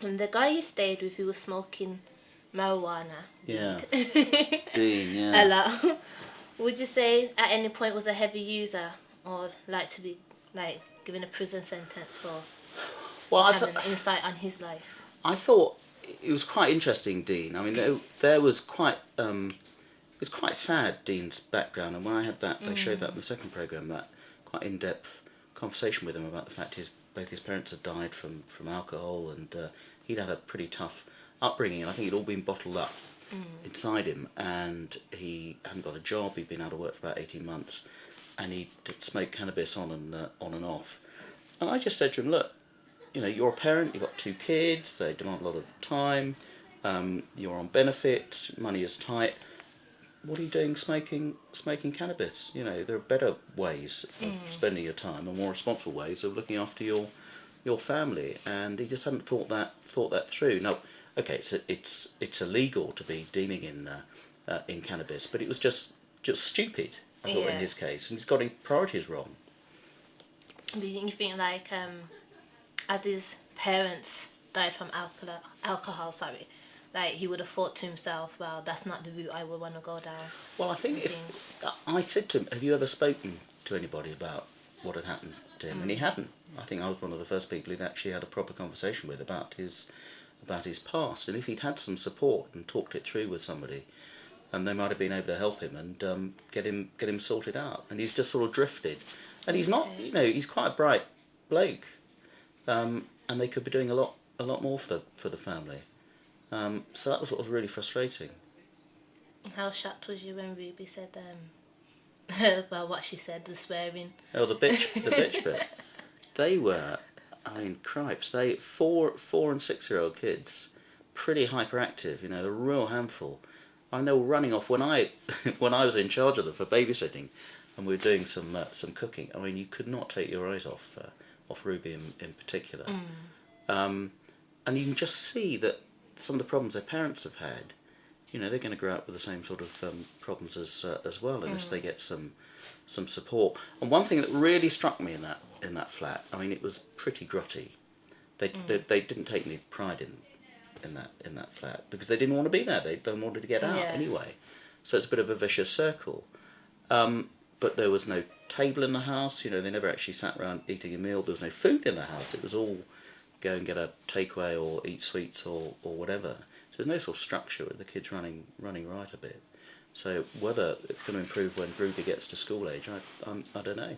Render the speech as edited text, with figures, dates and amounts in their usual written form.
And the guy you stayed with, who was smoking marijuana. Yeah. weed, Dean, a yeah. lot. Would you say at any point was a heavy user, or like to be like given a prison sentence for Well, having an insight on his life? I thought it was quite interesting, Dean. I mean, there was quite it was quite sad, Dean's background, and when I had that, they showed that in the second programme, that quite in-depth conversation with him about the fact both his parents had died from alcohol, and he'd had a pretty tough upbringing, and I think it'd all been bottled up inside him, and he hadn't got a job. He'd been out of work for about 18 months, and he smoked cannabis on and off. And I just said to him, look, you know, you're a parent, you've got 2 kids, they demand a lot of time, you're on benefits, money is tight. What are you doing smoking cannabis? You know, there are better ways of spending your time and more responsible ways of looking after your family. And he just hadn't thought that through. Now, okay, it's illegal to be dealing in cannabis, but it was just stupid, I thought, in his case, and he's got his priorities wrong. Do you think like as his parents died from alcohol, like he would have thought to himself, well, that's not the route I would want to go down? Well, I think if I said to him, have you ever spoken to anybody about what had happened to him? And he hadn't. I think I was one of the first people he'd actually had a proper conversation with about his past. And if he'd had some support and talked it through with somebody, and they might have been able to help him and get him sorted out. And he's just sort of drifted. And he's not, you know, he's quite a bright bloke, and they could be doing a lot more for the family. So that was what was really frustrating. How shocked was you when Ruby said, well, what she said, the swearing? Oh, the bitch bit. They were, I mean, cripes. 4 and 6 year old kids, pretty hyperactive. You know, a real handful. I mean, they were running off when I was in charge of them for babysitting, and we were doing some cooking. I mean, you could not take your eyes off Ruby in particular. And you can just see that some of the problems their parents have had, you know, they're going to grow up with the same sort of problems as well, unless they get some support. And one thing that really struck me in that flat, I mean, it was pretty grotty. They didn't take any pride in that flat because they didn't want to be there. They wanted to get out anyway. So it's a bit of a vicious circle. But there was no table in the house. You know, they never actually sat around eating a meal. There was no food in the house. It was all go and get a takeaway or eat sweets or whatever. So there's no sort of structure with the kids running right a bit. So whether it's going to improve when Ruby gets to school age, I don't know.